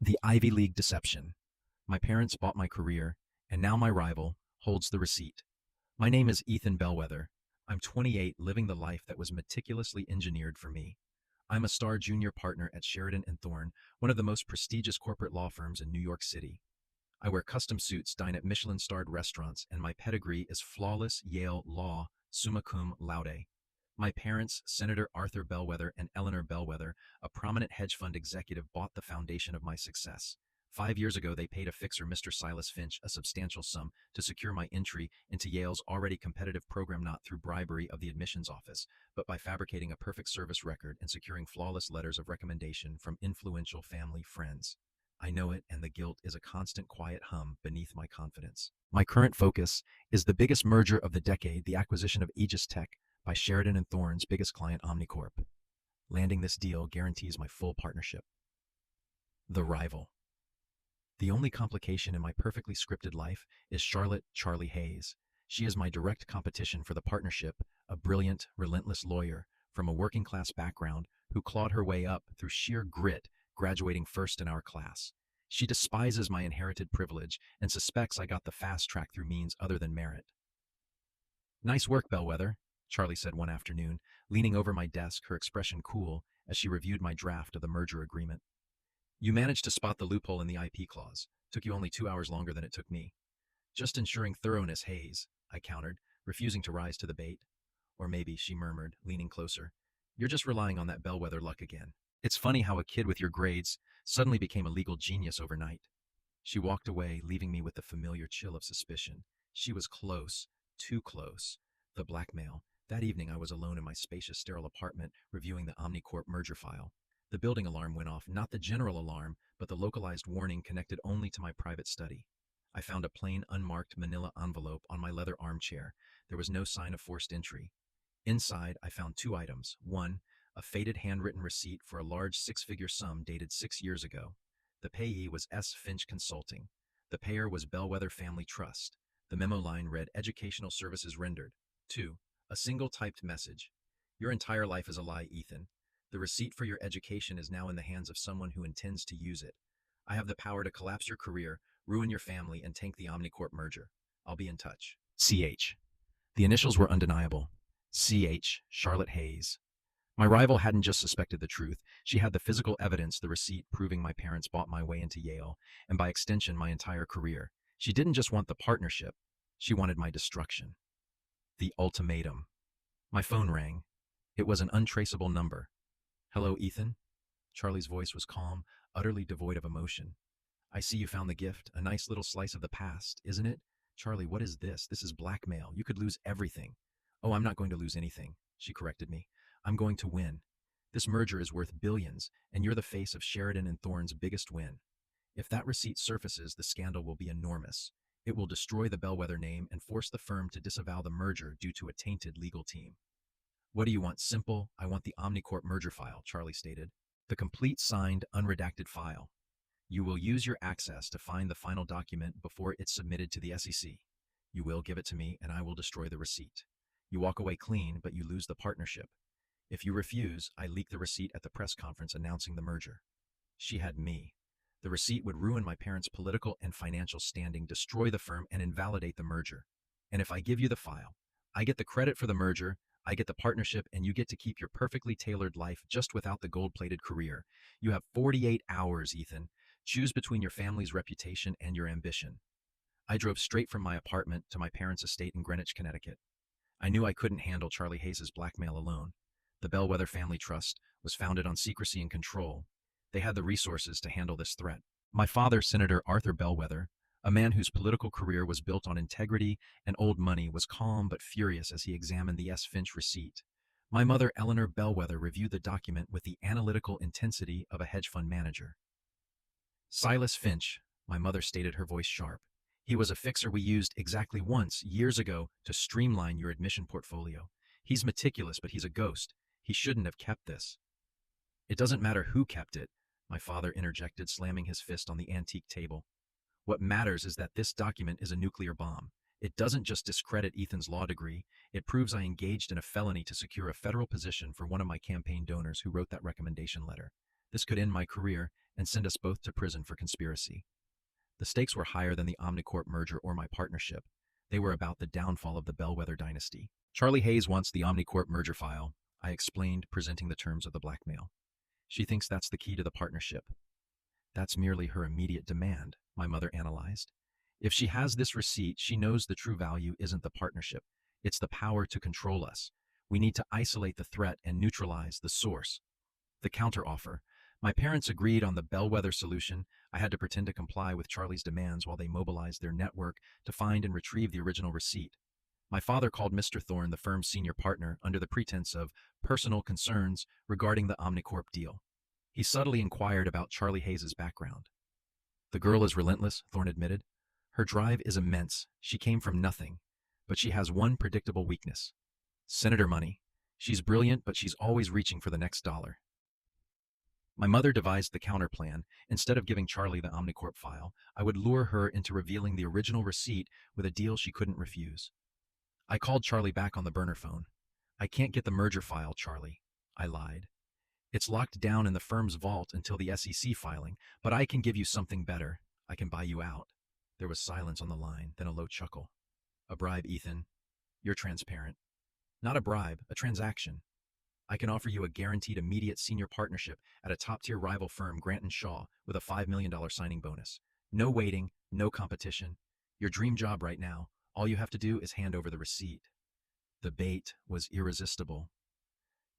The Ivy League deception. My parents bought my career, and now my rival holds the receipt. My name is Ethan Bellwether. I'm 28, living the life that was meticulously engineered for me. I'm a star junior partner at Sheridan and Thorne, one of the most prestigious corporate law firms in New York City. I wear custom suits, dine at Michelin-starred restaurants, and my pedigree is flawless Yale law, summa cum laude. My parents, Senator Arthur Bellwether and Eleanor Bellwether, a prominent hedge fund executive, bought the foundation of my success. 5 years ago, they paid a fixer, Mr. Silas Finch, a substantial sum to secure my entry into Yale's already competitive program, not through bribery of the admissions office, but by fabricating a perfect service record and securing flawless letters of recommendation from influential family friends. I know it, and the guilt is a constant quiet hum beneath my confidence. My current focus is the biggest merger of the decade, the acquisition of Aegis Tech by Sheridan and Thorne's biggest client, Omnicorp. Landing this deal guarantees my full partnership. The rival. The only complication in my perfectly scripted life is Charlotte "Charlie" Hayes. She is my direct competition for the partnership, a brilliant, relentless lawyer from a working-class background who clawed her way up through sheer grit, graduating first in our class. She despises my inherited privilege and suspects I got the fast track through means other than merit. "Nice work, Bellwether," Charlie said one afternoon, leaning over my desk, her expression cool as she reviewed my draft of the merger agreement. "You managed to spot the loophole in the IP clause. Took you only 2 hours longer than it took me." "Just ensuring thoroughness, Hayes," I countered, refusing to rise to the bait. "Or maybe," she murmured, leaning closer, "you're just relying on that Bellwether luck again. It's funny how a kid with your grades suddenly became a legal genius overnight." She walked away, leaving me with the familiar chill of suspicion. She was close, too close. The blackmail. That evening I was alone in my spacious, sterile apartment, reviewing the Omnicorp merger file. The building alarm went off, not the general alarm, but the localized warning connected only to my private study. I found a plain, unmarked manila envelope on my leather armchair. There was no sign of forced entry. Inside, I found 2 items. One, a faded handwritten receipt for a large 6-figure sum dated 6 years ago. The payee was S. Finch Consulting. The payer was Bellwether Family Trust. The memo line read, "Educational services rendered." 2, a single typed message. "Your entire life is a lie, Ethan. The receipt for your education is now in the hands of someone who intends to use it. I have the power to collapse your career, ruin your family, and tank the Omnicorp merger. I'll be in touch. CH." The initials were undeniable. CH, Charlotte Hayes. My rival hadn't just suspected the truth. She had the physical evidence, the receipt proving my parents bought my way into Yale, and by extension, my entire career. She didn't just want the partnership. She wanted my destruction. The ultimatum. My phone rang. It was an untraceable number. "Hello, Ethan?" Charlie's voice was calm, utterly devoid of emotion. "I see you found the gift, a nice little slice of the past, isn't it?" "Charlie, what is this? This is blackmail. You could lose everything." "Oh, I'm not going to lose anything," she corrected me. "I'm going to win. This merger is worth billions, and you're the face of Sheridan and Thorne's biggest win. If that receipt surfaces, the scandal will be enormous. It will destroy the Bellwether name and force the firm to disavow the merger due to a tainted legal team." "What do you want? Simple. I want the Omnicorp merger file," Charlie stated. "The complete, signed, unredacted file. You will use your access to find the final document before it's submitted to the SEC. You will give it to me, and I will destroy the receipt. You walk away clean, but you lose the partnership. If you refuse, I leak the receipt at the press conference announcing the merger." She had me. The receipt would ruin my parents' political and financial standing, destroy the firm, and invalidate the merger. And if I give you the file, I get the credit for the merger, I get the partnership, and you get to keep your perfectly tailored life just without the gold-plated career. You have 48 hours, Ethan. Choose between your family's reputation and your ambition. I drove straight from my apartment to my parents' estate in Greenwich, Connecticut. I knew I couldn't handle Charlie Hayes' blackmail alone. The Bellwether Family Trust was founded on secrecy and control. They had the resources to handle this threat. My father, Senator Arthur Bellwether, a man whose political career was built on integrity and old money, was calm but furious as he examined the S. Finch receipt. My mother, Eleanor Bellwether, reviewed the document with the analytical intensity of a hedge fund manager. "Silas Finch," my mother stated, her voice sharp. "He was a fixer we used exactly once, years ago, to streamline your admission portfolio. He's meticulous, but he's a ghost. He shouldn't have kept this." "It doesn't matter who kept it," my father interjected, slamming his fist on the antique table. "What matters is that this document is a nuclear bomb. It doesn't just discredit Ethan's law degree, it proves I engaged in a felony to secure a federal position for one of my campaign donors who wrote that recommendation letter. This could end my career and send us both to prison for conspiracy. The stakes were higher than the Omnicorp merger or my partnership. They were about the downfall of the Bellwether dynasty. Charlie Hayes wants the Omnicorp merger file, I explained, presenting the terms of the blackmail. She thinks that's the key to the partnership. That's merely her immediate demand, my mother analyzed. If she has this receipt, she knows the true value isn't the partnership. It's the power to control us. We need to isolate the threat and neutralize the source. The counteroffer. My parents agreed on the bellwether solution. I had to pretend to comply with Charlie's demands while they mobilized their network to find and retrieve the original receipt. My father called Mr. Thorne, the firm's senior partner, under the pretense of personal concerns regarding the Omnicorp deal. He subtly inquired about Charlie Hayes' background. The girl is relentless, Thorne admitted. Her drive is immense. She came from nothing. But she has one predictable weakness. Senator money. She's brilliant, but she's always reaching for the next dollar. My mother devised the counterplan. Instead of giving Charlie the Omnicorp file, I would lure her into revealing the original receipt with a deal she couldn't refuse. I called Charlie back on the burner phone. I can't get the merger file, Charlie. I lied. It's locked down in the firm's vault until the SEC filing, but I can give you something better. I can buy you out. There was silence on the line, then a low chuckle. A bribe, Ethan. You're transparent. Not a bribe, a transaction. I can offer you a guaranteed immediate senior partnership at a top-tier rival firm, Grant & Shaw, with a $5 million signing bonus. No waiting, no competition. Your dream job right now. All you have to do is hand over the receipt. The bait was irresistible.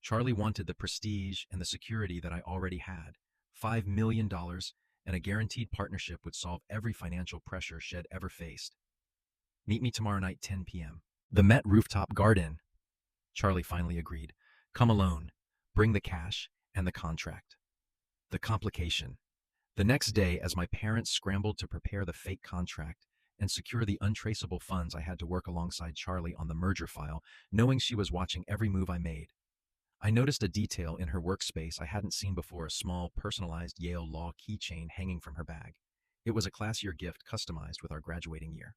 Charlie wanted the prestige and the security that I already had. $5 million and a guaranteed partnership would solve every financial pressure Shed ever faced. Meet me tomorrow night, 10 p.m. The Met Rooftop Garden. Charlie finally agreed. Come alone. Bring the cash and the contract. The complication. The next day, as my parents scrambled to prepare the fake contract and secure the untraceable funds, I had to work alongside Charlie on the merger file, knowing she was watching every move I made. I noticed a detail in her workspace I hadn't seen before, a small, personalized Yale Law keychain hanging from her bag. It was a classier gift customized with our graduating year.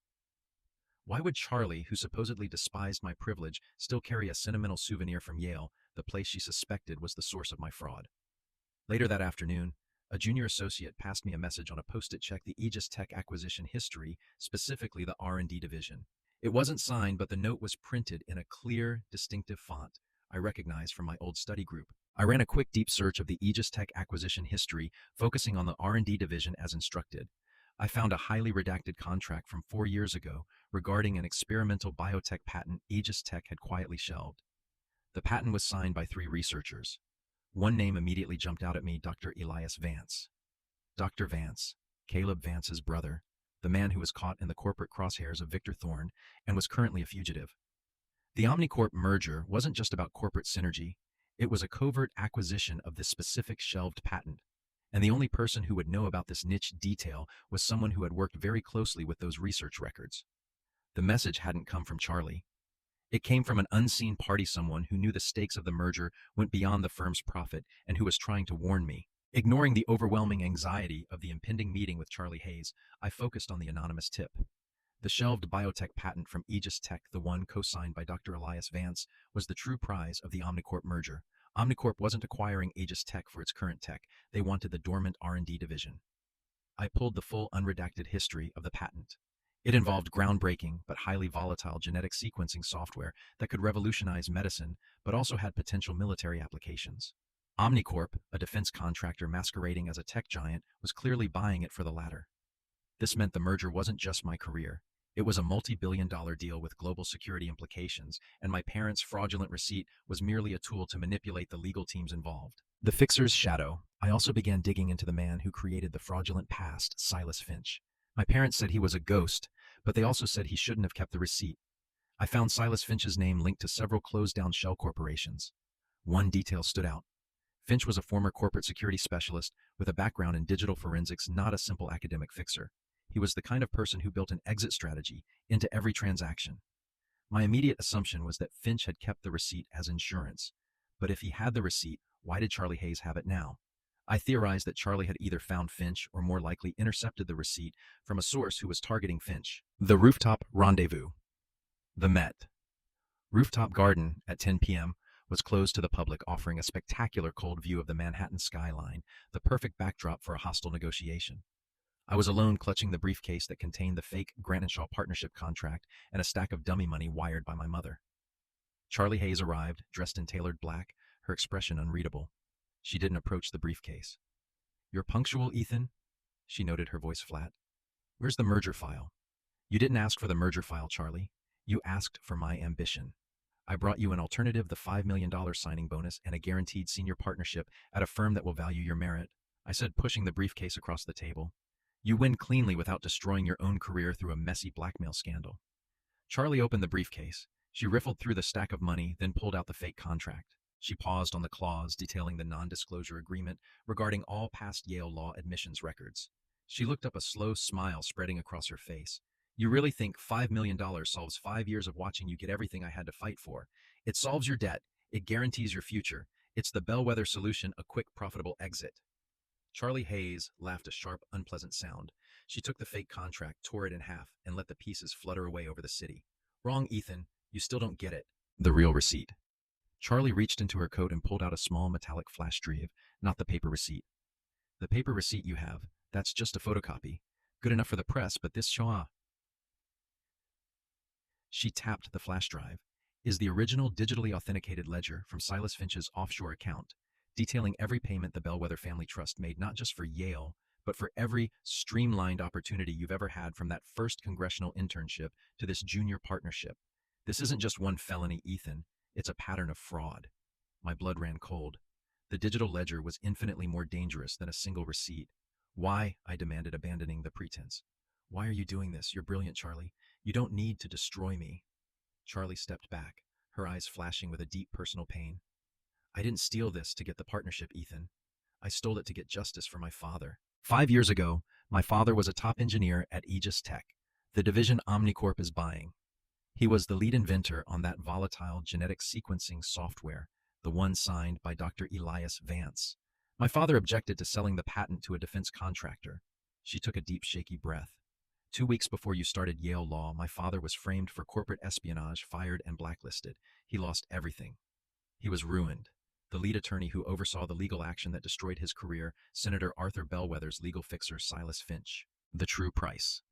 Why would Charlie, who supposedly despised my privilege, still carry a sentimental souvenir from Yale, the place she suspected was the source of my fraud? Later that afternoon, a junior associate passed me a message on a post-it check, the Aegis Tech acquisition history, specifically the R&D division. It wasn't signed, but the note was printed in a clear, distinctive font I recognized from my old study group. I ran a quick deep search of the Aegis Tech acquisition history, focusing on the R&D division as instructed. I found a highly redacted contract from 4 years ago regarding an experimental biotech patent Aegis Tech had quietly shelved. The patent was signed by 3 researchers. One name immediately jumped out at me, Dr. Elias Vance. Dr. Vance, Caleb Vance's brother, the man who was caught in the corporate crosshairs of Victor Thorne and was currently a fugitive. The Omnicorp merger wasn't just about corporate synergy. It was a covert acquisition of this specific shelved patent. And the only person who would know about this niche detail was someone who had worked very closely with those research records. The message hadn't come from Charlie. It came from an unseen party, someone who knew the stakes of the merger went beyond the firm's profit and who was trying to warn me. Ignoring the overwhelming anxiety of the impending meeting with Charlie Hayes, I focused on the anonymous tip. The shelved biotech patent from Aegis Tech, the one co-signed by Dr. Elias Vance, was the true prize of the Omnicorp merger. Omnicorp wasn't acquiring Aegis Tech for its current tech. They wanted the dormant R&D division. I pulled the full unredacted history of the patent. It involved groundbreaking but highly volatile genetic sequencing software that could revolutionize medicine, but also had potential military applications. Omnicorp, a defense contractor masquerading as a tech giant, was clearly buying it for the latter. This meant the merger wasn't just my career. It was a multi-billion-dollar deal with global security implications, and my parents' fraudulent receipt was merely a tool to manipulate the legal teams involved. The fixer's shadow. I also began digging into the man who created the fraudulent past, Silas Finch. My parents said he was a ghost, but they also said he shouldn't have kept the receipt. I found Silas Finch's name linked to several closed-down shell corporations. One detail stood out. Finch was a former corporate security specialist with a background in digital forensics, not a simple academic fixer. He was the kind of person who built an exit strategy into every transaction. My immediate assumption was that Finch had kept the receipt as insurance. But if he had the receipt, why did Charlie Hayes have it now? I theorized that Charlie had either found Finch or more likely intercepted the receipt from a source who was targeting Finch. The Rooftop Rendezvous. The Met. Rooftop Garden at 10 p.m. was closed to the public, offering a spectacular cold view of the Manhattan skyline, the perfect backdrop for a hostile negotiation. I was alone, clutching the briefcase that contained the fake Grant and Shaw partnership contract and a stack of dummy money wired by my mother. Charlie Hayes arrived, dressed in tailored black, her expression unreadable. She didn't approach the briefcase. "You're punctual, Ethan," she noted, her voice flat. "Where's the merger file?" "You didn't ask for the merger file, Charlie. You asked for my ambition. I brought you an alternative, the $5 million signing bonus, and a guaranteed senior partnership at a firm that will value your merit," I said, pushing the briefcase across the table. "You win cleanly without destroying your own career through a messy blackmail scandal." Charlie opened the briefcase. She riffled through the stack of money, then pulled out the fake contract. She paused on the clause detailing the non-disclosure agreement regarding all past Yale law admissions records. She looked up, a slow smile spreading across her face. "You really think $5 million solves 5 years of watching you get everything I had to fight for? It solves your debt. It guarantees your future. It's the bellwether solution, a quick, profitable exit." Charlie Hayes laughed, a sharp, unpleasant sound. She took the fake contract, tore it in half, and let the pieces flutter away over the city. "Wrong, Ethan. You still don't get it. The real receipt." Charlie reached into her coat and pulled out a small metallic flash drive, not the paper receipt. "The paper receipt you have, that's just a photocopy. Good enough for the press, but this Shaw," she tapped the flash drive, "is the original digitally authenticated ledger from Silas Finch's offshore account, detailing every payment the Bellwether Family Trust made, not just for Yale, but for every streamlined opportunity you've ever had, from that first congressional internship to this junior partnership. This isn't just one felony, Ethan. It's a pattern of fraud." My blood ran cold. The digital ledger was infinitely more dangerous than a single receipt. "Why?" I demanded, abandoning the pretense. "Why are you doing this? You're brilliant, Charlie. You don't need to destroy me." Charlie stepped back, her eyes flashing with a deep personal pain. "I didn't steal this to get the partnership, Ethan. I stole it to get justice for my father. 5 years ago, my father was a top engineer at Aegis Tech, the division Omnicorp is buying. He was the lead inventor on that volatile genetic sequencing software, the one signed by Dr. Elias Vance. My father objected to selling the patent to a defense contractor." She took a deep, shaky breath. "2 weeks before you started Yale Law, my father was framed for corporate espionage, fired, and blacklisted. He lost everything. He was ruined. The lead attorney who oversaw the legal action that destroyed his career, Senator Arthur Bellwether's legal fixer, Silas Finch. The true price.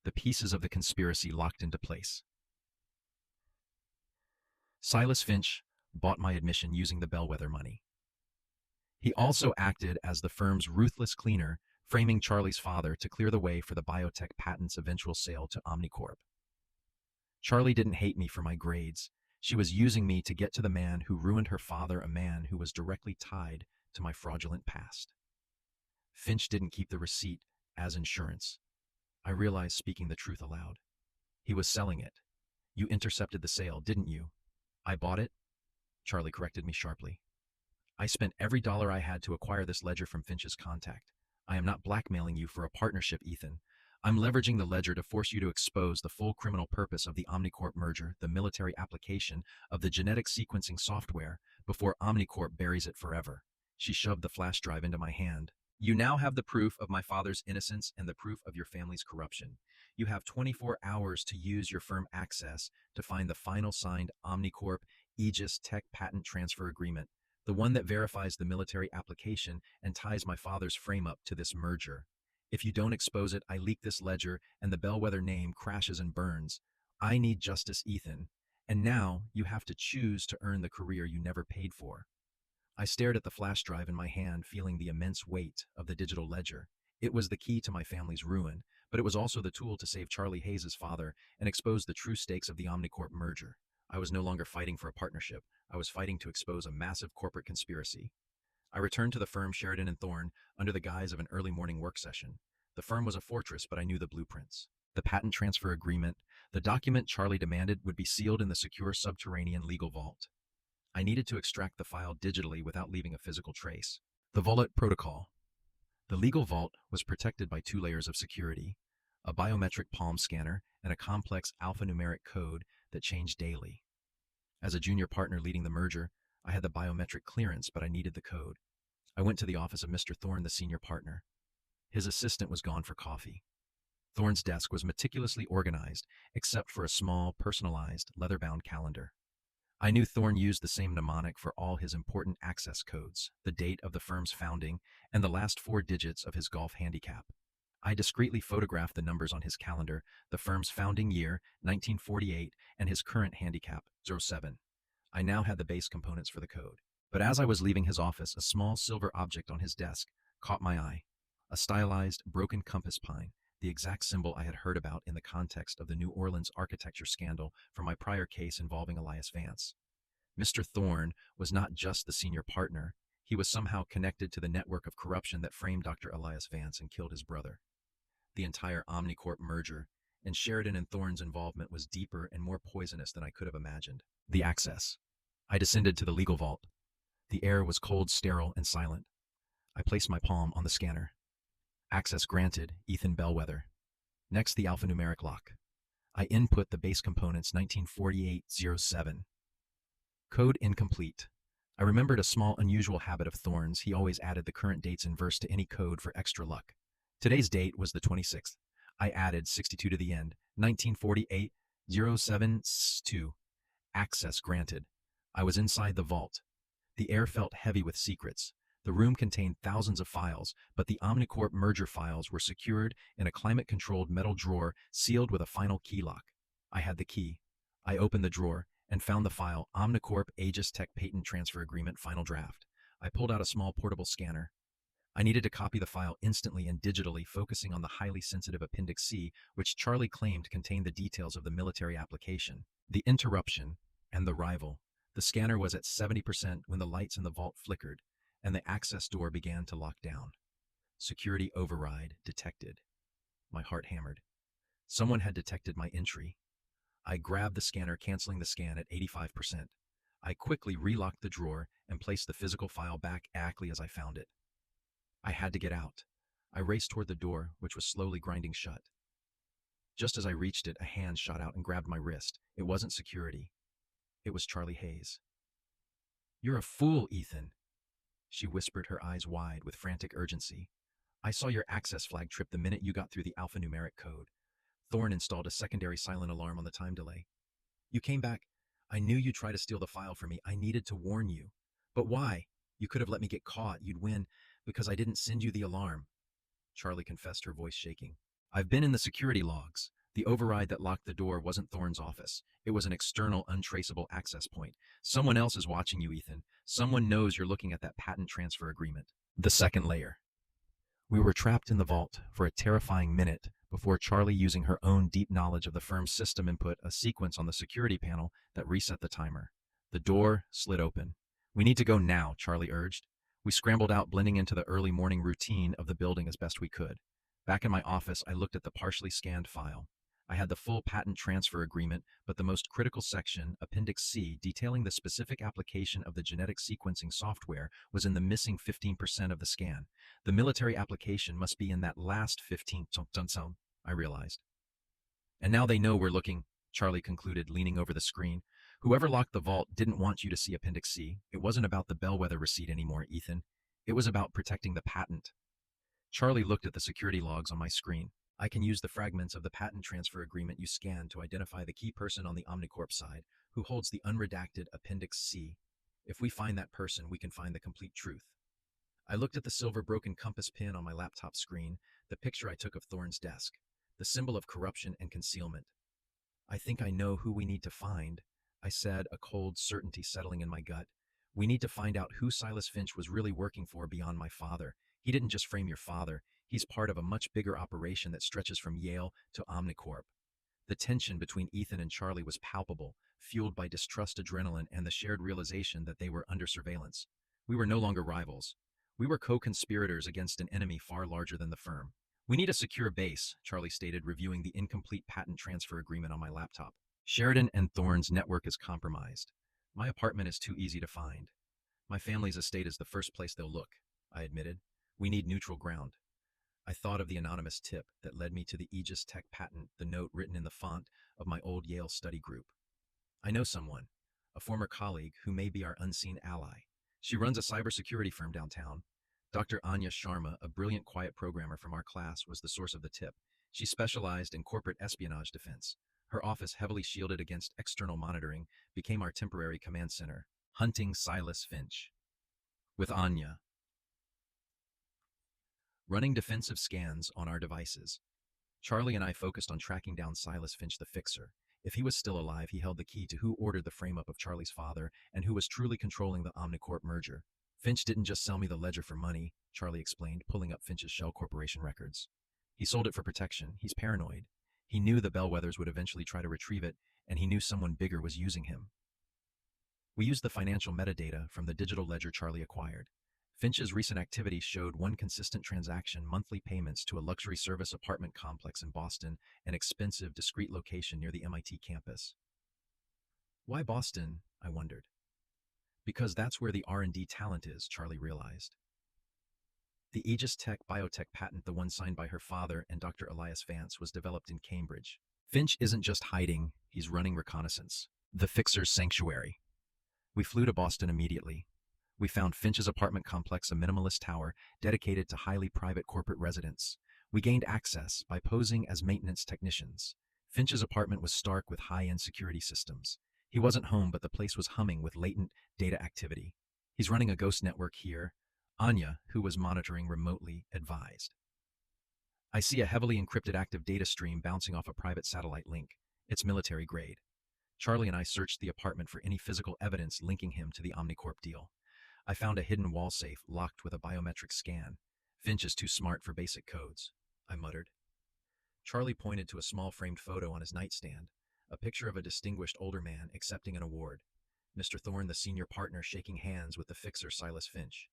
The pieces of the conspiracy locked into place. Silas Finch bought my admission using the Bellwether money. He also acted as the firm's ruthless cleaner, framing Charlie's father to clear the way for the biotech patent's eventual sale to Omnicorp. Charlie didn't hate me for my grades. She was using me to get to the man who ruined her father, a man who was directly tied to my fraudulent past. Finch didn't keep the receipt as insurance. I realized, speaking the truth aloud. He was selling it. "You intercepted the sale, didn't you?" "I bought it," Charlie corrected me sharply. "I spent every dollar I had to acquire this ledger from Finch's contact. I am not blackmailing you for a partnership, Ethan. I'm leveraging the ledger to force you to expose the full criminal purpose of the Omnicorp merger, the military application of the genetic sequencing software, before Omnicorp buries it forever." She shoved the flash drive into my hand. "You now have the proof of my father's innocence and the proof of your family's corruption. You have 24 hours to use your firm access to find the final signed Omnicorp Aegis Tech patent transfer agreement, the one that verifies the military application and ties my father's frame up to this merger. If you don't expose it, I leak this ledger and the Bellwether name crashes and burns. I need justice, Ethan. And now you have to choose to earn the career you never paid for." I stared at the flash drive in my hand, feeling the immense weight of the digital ledger. It was the key to my family's ruin, but it was also the tool to save Charlie Hayes' father and expose the true stakes of the Omnicorp merger. I was no longer fighting for a partnership. I was fighting to expose a massive corporate conspiracy. I returned to the firm Sheridan and Thorne under the guise of an early morning work session. The firm was a fortress, but I knew the blueprints. The patent transfer agreement, the document Charlie demanded, would be sealed in the secure subterranean legal vault. I needed to extract the file digitally without leaving a physical trace. The Vault Protocol. The legal vault was protected by 2 layers of security, a biometric palm scanner and a complex alphanumeric code that changed daily. As a junior partner leading the merger, I had the biometric clearance, but I needed the code. I went to the office of Mr. Thorne, the senior partner. His assistant was gone for coffee. Thorne's desk was meticulously organized, except for a small, personalized, leather-bound calendar. I knew Thorne used the same mnemonic for all his important access codes, the date of the firm's founding, and the last four digits of his golf handicap. I discreetly photographed the numbers on his calendar, the firm's founding year, 1948, and his current handicap, 07. I now had the base components for the code. But as I was leaving his office, a small silver object on his desk caught my eye. A stylized, broken compass pine, the exact symbol I had heard about in the context of the New Orleans architecture scandal from my prior case involving Elias Vance. Mr. Thorne was not just the senior partner, he was somehow connected to the network of corruption that framed Dr. Elias Vance and killed his brother. The entire Omnicorp merger, and Sheridan and Thorne's involvement was deeper and more poisonous than I could have imagined. The access. I descended to the legal vault. The air was cold, sterile, and silent. I placed my palm on the scanner. Access granted, Ethan Bellwether. Next, the alphanumeric lock. I input the base components 1948-07. Code incomplete. I remembered a small, unusual habit of Thorne's. He always added the current dates in verse to any code for extra luck. Today's date was the 26th. I added 62 to the end. 1948-07-2. Access granted. I was inside the vault. The air felt heavy with secrets. The room contained thousands of files, but the Omnicorp merger files were secured in a climate-controlled metal drawer sealed with a final key lock. I had the key. I opened the drawer and found the file Omnicorp Aegis Tech Patent Transfer Agreement Final Draft. I pulled out a small portable scanner. I needed to copy the file instantly and digitally, focusing on the highly sensitive Appendix C, which Charlie claimed contained the details of the military application. The interruption and the rival. The scanner was at 70% when the lights in the vault flickered, and the access door began to lock down. Security override detected. My heart hammered. Someone had detected my entry. I grabbed the scanner, canceling the scan at 85%. I quickly relocked the drawer and placed the physical file back exactly as I found it. I had to get out. I raced toward the door, which was slowly grinding shut. Just as I reached it, a hand shot out and grabbed my wrist. It wasn't security. It was Charlie Hayes. "You're a fool, Ethan," she whispered, her eyes wide with frantic urgency. "I saw your access flag trip the minute you got through the alphanumeric code. Thorne installed a secondary silent alarm on the time delay. You came back. I knew you'd try to steal the file from me. I needed to warn you. But why? You could have let me get caught. You'd win because I didn't send you the alarm." Charlie confessed, her voice shaking. "I've been in the security logs. The override that locked the door wasn't Thorne's office. It was an external, untraceable access point. Someone else is watching you, Ethan. Someone knows you're looking at that patent transfer agreement." The second layer. We were trapped in the vault for a terrifying minute before Charlie, using her own deep knowledge of the firm's system, input a sequence on the security panel that reset the timer. The door slid open. "We need to go now," Charlie urged. We scrambled out, blending into the early morning routine of the building as best we could. Back in my office, I looked at the partially scanned file. I had the full patent transfer agreement, but the most critical section, Appendix C, detailing the specific application of the genetic sequencing software, was in the missing 15% of the scan. The military application must be in that last 15%, I realized. "And now they know we're looking," Charlie concluded, leaning over the screen. "Whoever locked the vault didn't want you to see Appendix C. It wasn't about the Bellwether receipt anymore, Ethan. It was about protecting the patent." Charlie looked at the security logs on my screen. "I can use the fragments of the patent transfer agreement you scanned to identify the key person on the Omnicorp side who holds the unredacted Appendix C. If we find that person, we can find the complete truth." I looked at the silver broken compass pin on my laptop screen, the picture I took of Thorne's desk, the symbol of corruption and concealment. "I think I know who we need to find," I said, a cold certainty settling in my gut. "We need to find out who Silas Finch was really working for beyond my father. He didn't just frame your father. He's part of a much bigger operation that stretches from Yale to Omnicorp." The tension between Ethan and Charlie was palpable, fueled by distrust, adrenaline, and the shared realization that they were under surveillance. We were no longer rivals. We were co-conspirators against an enemy far larger than the firm. "We need a secure base," Charlie stated, reviewing the incomplete patent transfer agreement on my laptop. "Sheridan and Thorne's network is compromised. My apartment is too easy to find. My family's estate is the first place they'll look," I admitted. "We need neutral ground." I thought of the anonymous tip that led me to the Aegis Tech patent, the note written in the font of my old Yale study group. "I know someone, a former colleague who may be our unseen ally. She runs a cybersecurity firm downtown. Dr. Anya Sharma, a brilliant quiet programmer from our class, was the source of the tip. She specialized in corporate espionage defense. Her office, heavily shielded against external monitoring, became our temporary command center, hunting Silas Finch. With Anya running defensive scans on our devices, Charlie and I focused on tracking down Silas Finch the Fixer. If he was still alive, he held the key to who ordered the frame-up of Charlie's father and who was truly controlling the Omnicorp merger. Finch didn't just sell me the ledger for money, Charlie explained, pulling up Finch's Shell Corporation records. He sold it for protection. He's paranoid. He knew the Bellwethers would eventually try to retrieve it, and he knew someone bigger was using him. We used the financial metadata from the digital ledger Charlie acquired. Finch's recent activity showed one consistent transaction: monthly payments to a luxury service apartment complex in Boston, an expensive, discreet location near the MIT campus. Why Boston? I wondered. Because that's where the R&D talent is, Charlie realized. The Aegis Tech biotech patent, the one signed by her father and Dr. Elias Vance, was developed in Cambridge. Finch isn't just hiding, he's running reconnaissance. The Fixer's sanctuary. We flew to Boston immediately. We found Finch's apartment complex, a minimalist tower dedicated to highly private corporate residents. We gained access by posing as maintenance technicians. Finch's apartment was stark with high-end security systems. He wasn't home, but the place was humming with latent data activity. He's running a ghost network here, Anya, who was monitoring remotely, advised. I see a heavily encrypted active data stream bouncing off a private satellite link. It's military grade. Charlie and I searched the apartment for any physical evidence linking him to the Omnicorp deal. I found a hidden wall safe locked with a biometric scan. Finch is too smart for basic codes, I muttered. Charlie pointed to a small framed photo on his nightstand, a picture of a distinguished older man accepting an award. Mr. Thorne, the senior partner, shaking hands with the Fixer Silas Finch.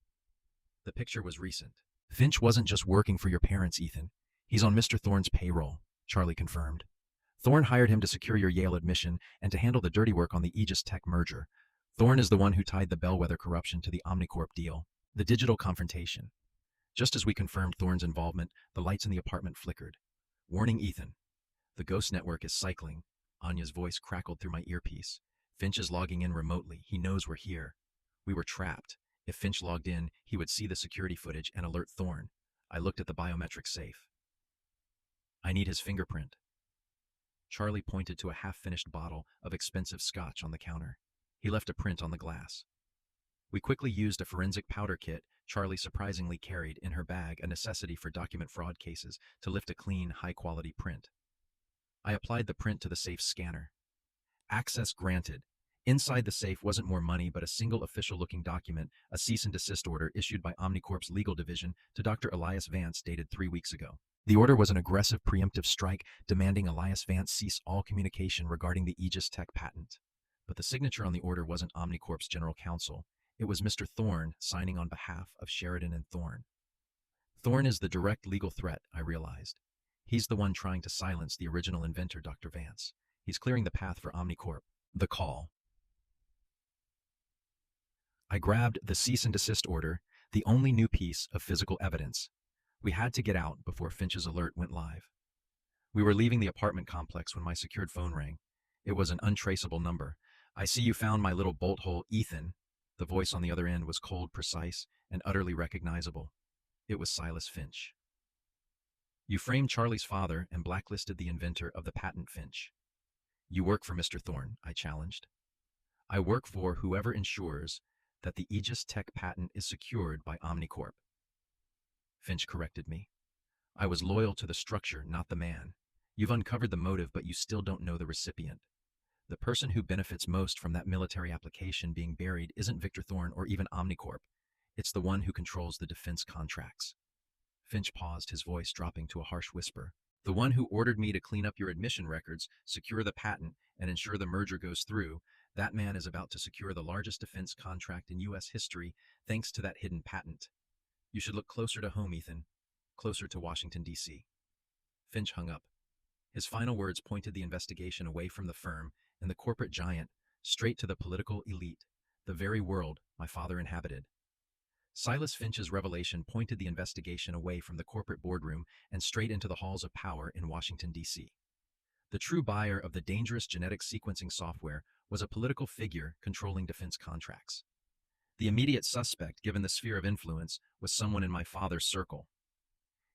The picture was recent. Finch wasn't just working for your parents, Ethan. He's on Mr. Thorne's payroll, Charlie confirmed. Thorne hired him to secure your Yale admission and to handle the dirty work on the Aegis Tech merger. Thorne is the one who tied the Bellwether corruption to the Omnicorp deal, the digital confrontation. Just as we confirmed Thorne's involvement, the lights in the apartment flickered. Warning, Ethan. The ghost network is cycling. Anya's voice crackled through my earpiece. Finch is logging in remotely. He knows we're here. We were trapped. If Finch logged in, he would see the security footage and alert Thorne. I looked at the biometric safe. I need his fingerprint. Charlie pointed to a half-finished bottle of expensive scotch on the counter. He left a print on the glass. We quickly used a forensic powder kit Charlie surprisingly carried in her bag, a necessity for document fraud cases, to lift a clean, high-quality print. I applied the print to the safe's scanner. Access granted. Inside the safe wasn't more money, but a single official-looking document, a cease and desist order issued by Omnicorp's legal division to Dr. Elias Vance, dated 3 weeks ago. The order was an aggressive preemptive strike demanding Elias Vance cease all communication regarding the Aegis Tech patent. But the signature on the order wasn't Omnicorp's general counsel. It was Mr. Thorne signing on behalf of Sheridan and Thorne. Thorne is the direct legal threat, I realized. He's the one trying to silence the original inventor, Dr. Vance. He's clearing the path for Omnicorp. The call. I grabbed the cease and desist order, the only new piece of physical evidence. We had to get out before Finch's alert went live. We were leaving the apartment complex when my secured phone rang. It was an untraceable number. I see you found my little bolt hole, Ethan. The voice on the other end was cold, precise, and utterly recognizable. It was Silas Finch. You framed Charlie's father and blacklisted the inventor of the patent, Finch. You work for Mr. Thorne, I challenged. I work for whoever ensures that the Aegis Tech patent is secured by Omnicorp. Finch corrected me. I was loyal to the structure, not the man. You've uncovered the motive, but you still don't know the recipient. The person who benefits most from that military application being buried isn't Victor Thorne or even Omnicorp. It's the one who controls the defense contracts. Finch paused, his voice dropping to a harsh whisper. The one who ordered me to clean up your admission records, secure the patent, and ensure the merger goes through, that man is about to secure the largest defense contract in U.S. history thanks to that hidden patent. You should look closer to home, Ethan. Closer to Washington, D.C. Finch hung up. His final words pointed the investigation away from the firm and the corporate giant, straight to the political elite, the very world my father inhabited. Silas Finch's revelation pointed the investigation away from the corporate boardroom and straight into the halls of power in Washington, D.C. The true buyer of the dangerous genetic sequencing software was a political figure controlling defense contracts. The immediate suspect, given the sphere of influence, was someone in my father's circle.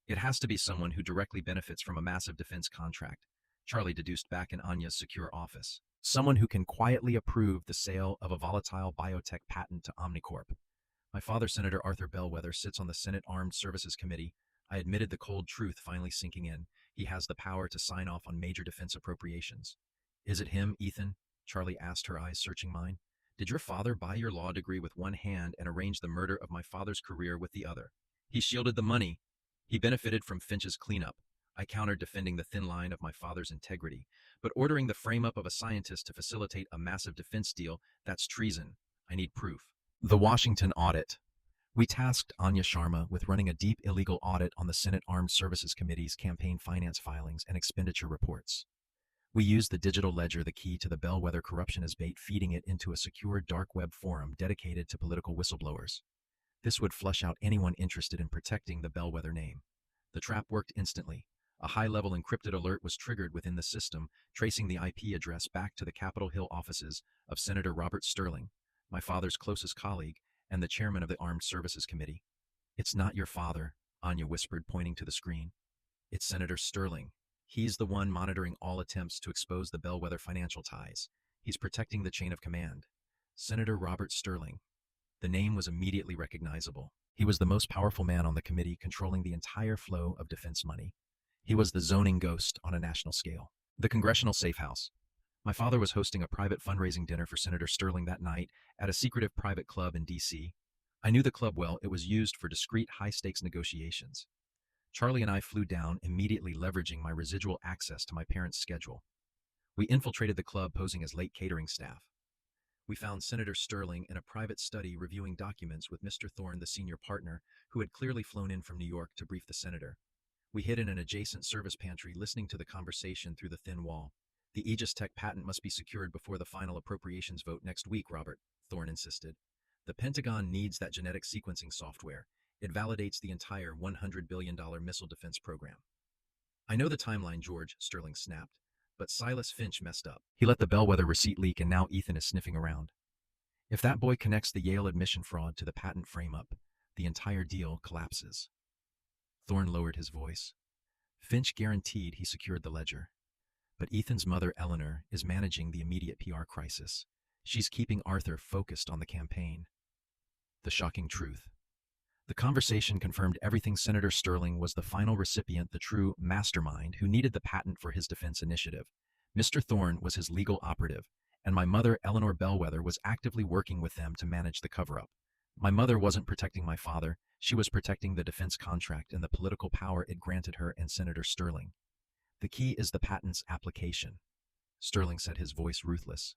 It has to be someone who directly benefits from a massive defense contract, Charlie deduced back in Anya's secure office. Someone who can quietly approve the sale of a volatile biotech patent to Omnicorp. My father, Senator Arthur Bellwether, sits on the Senate Armed Services Committee. I admitted the cold truth finally sinking in. He has the power to sign off on major defense appropriations. Is it him, Ethan? Charlie asked, her eyes searching mine. Did your father buy your law degree with one hand and arrange the murder of my father's career with the other? He shielded the money. He benefited from Finch's cleanup. I countered, defending the thin line of my father's integrity. But ordering the frame-up of a scientist to facilitate a massive defense deal, that's treason. I need proof. The Washington audit. We tasked Anya Sharma with running a deep illegal audit on the Senate Armed Services Committee's campaign finance filings and expenditure reports. We used the digital ledger, the key to the Bellwether corruption, as bait, feeding it into a secure dark web forum dedicated to political whistleblowers. This would flush out anyone interested in protecting the Bellwether name. The trap worked instantly. A high-level encrypted alert was triggered within the system, tracing the IP address back to the Capitol Hill offices of Senator Robert Sterling, my father's closest colleague and the chairman of the Armed Services Committee. It's not your father, Anya whispered, pointing to the screen. It's Senator Sterling. He's the one monitoring all attempts to expose the Bellwether financial ties. He's protecting the chain of command. Senator Robert Sterling. The name was immediately recognizable. He was the most powerful man on the committee, controlling the entire flow of defense money. He was the zoning ghost on a national scale. The Congressional Safe House. My father was hosting a private fundraising dinner for Senator Sterling that night at a secretive private club in D.C. I knew the club well. It was used for discreet, high-stakes negotiations. Charlie and I flew down, immediately leveraging my residual access to my parents' schedule. We infiltrated the club, posing as late catering staff. We found Senator Sterling in a private study reviewing documents with Mr. Thorne, the senior partner, who had clearly flown in from New York to brief the senator. We hid in an adjacent service pantry, listening to the conversation through the thin wall. The Aegis Tech patent must be secured before the final appropriations vote next week, Robert, Thorne insisted. The Pentagon needs that genetic sequencing software. It validates the entire $100 billion missile defense program. I know the timeline, George, Sterling snapped, but Silas Finch messed up. He let the Bellwether receipt leak, and now Ethan is sniffing around. If that boy connects the Yale admission fraud to the patent frame-up, the entire deal collapses. Thorne lowered his voice. Finch guaranteed he secured the ledger. But Ethan's mother, Eleanor, is managing the immediate PR crisis. She's keeping Arthur focused on the campaign. The shocking truth. The conversation confirmed everything. Senator Sterling was the final recipient, the true mastermind who needed the patent for his defense initiative. Mr. Thorne was his legal operative, and my mother, Eleanor Bellwether, was actively working with them to manage the cover-up. My mother wasn't protecting my father. She was protecting the defense contract and the political power it granted her and Senator Sterling. The key is the patent's application. Sterling said, his voice ruthless.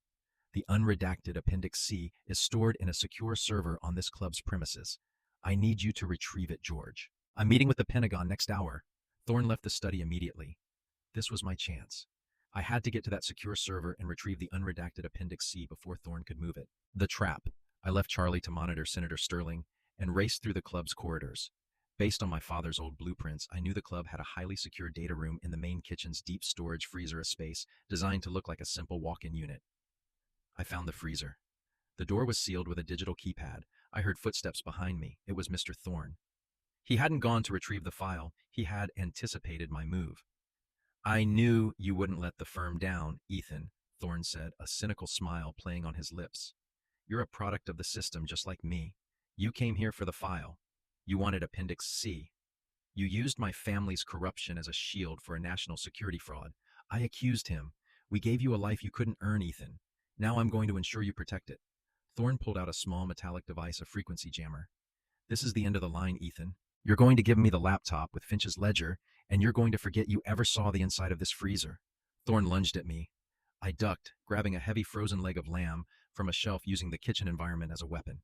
The unredacted Appendix C is stored in a secure server on this club's premises. I need you to retrieve it, George. I'm meeting with the Pentagon next hour. Thorne left the study immediately. This was my chance. I had to get to that secure server and retrieve the unredacted Appendix C before Thorne could move it. The trap. I left Charlie to monitor Senator Sterling and raced through the club's corridors. Based on my father's old blueprints, I knew the club had a highly secure data room in the main kitchen's deep storage freezer, a space designed to look like a simple walk-in unit. I found the freezer. The door was sealed with a digital keypad. I heard footsteps behind me. It was Mr. Thorne. He hadn't gone to retrieve the file. He had anticipated my move. I knew you wouldn't let the firm down, Ethan, Thorne said, a cynical smile playing on his lips. You're a product of the system just like me. You came here for the file. You wanted Appendix C. You used my family's corruption as a shield for a national security fraud. I accused him. We gave you a life you couldn't earn, Ethan. Now I'm going to ensure you protect it. Thorne pulled out a small metallic device, a frequency jammer. This is the end of the line, Ethan. You're going to give me the laptop with Finch's ledger, and you're going to forget you ever saw the inside of this freezer. Thorne lunged at me. I ducked, grabbing a heavy frozen leg of lamb from a shelf, using the kitchen environment as a weapon.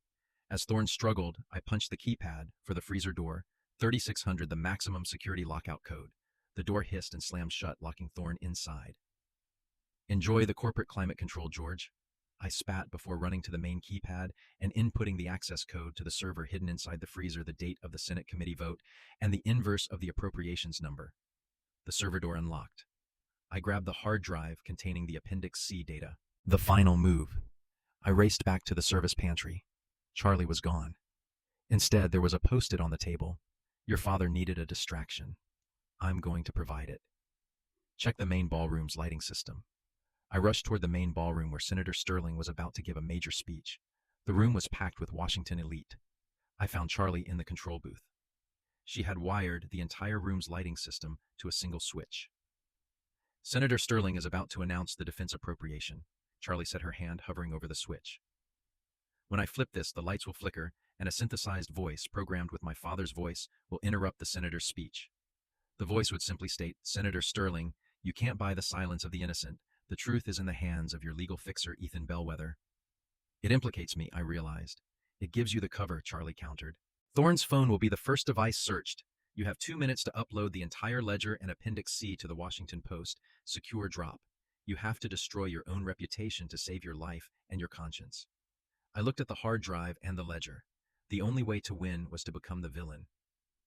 As Thorne struggled, I punched the keypad for the freezer door, 3600, the maximum security lockout code. The door hissed and slammed shut, locking Thorne inside. Enjoy the corporate climate control, George. I spat before running to the main keypad and inputting the access code to the server hidden inside the freezer, the date of the Senate committee vote, and the inverse of the appropriations number. The server door unlocked. I grabbed the hard drive containing the Appendix C data. The final move. I raced back to the service pantry. Charlie was gone. Instead, there was a post-it on the table. Your father needed a distraction. I'm going to provide it. Check the main ballroom's lighting system. I rushed toward the main ballroom where Senator Sterling was about to give a major speech. The room was packed with Washington elite. I found Charlie in the control booth. She had wired the entire room's lighting system to a single switch. Senator Sterling is about to announce the defense appropriation, Charlie said, her hand hovering over the switch. When I flip this, the lights will flicker, and a synthesized voice, programmed with my father's voice, will interrupt the senator's speech. The voice would simply state, "Senator Sterling, you can't buy the silence of the innocent. The truth is in the hands of your legal fixer, Ethan Bellwether." It implicates me, I realized. It gives you the cover, Charlie countered. Thorne's phone will be the first device searched. You have 2 minutes to upload the entire ledger and Appendix C to the Washington Post. Secure drop. You have to destroy your own reputation to save your life and your conscience. I looked at the hard drive and the ledger. The only way to win was to become the villain.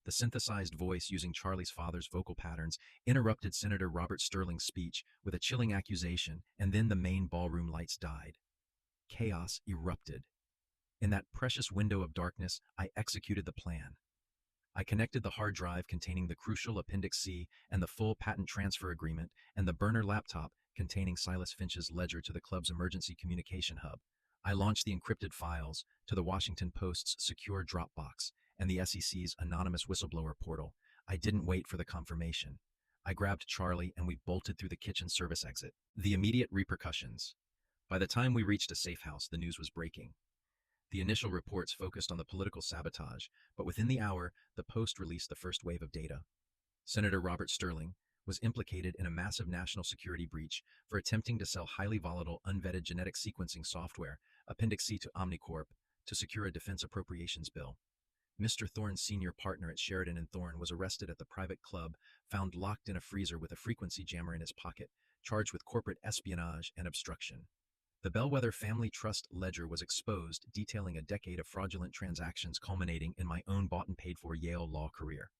The synthesized voice, using Charlie's father's vocal patterns, interrupted Senator Robert Sterling's speech with a chilling accusation, and then the main ballroom lights died. Chaos erupted. In that precious window of darkness, I executed the plan. I connected the hard drive containing the crucial Appendix C and the full patent transfer agreement and the burner laptop containing Silas Finch's ledger to the club's emergency communication hub. I launched the encrypted files to the Washington Post's secure Dropbox and the SEC's anonymous whistleblower portal. I didn't wait for the confirmation. I grabbed Charlie and we bolted through the kitchen service exit. The immediate repercussions. By the time we reached a safe house, the news was breaking. The initial reports focused on the political sabotage, but within the hour, the Post released the first wave of data. Senator Robert Sterling was implicated in a massive national security breach for attempting to sell highly volatile, unvetted genetic sequencing software, Appendix C, to Omnicorp to secure a defense appropriations bill. Mr. Thorne's senior partner at Sheridan and Thorne was arrested at the private club, found locked in a freezer with a frequency jammer in his pocket, charged with corporate espionage and obstruction. The Bellwether Family Trust ledger was exposed, detailing a decade of fraudulent transactions culminating in my own bought and paid for Yale law career.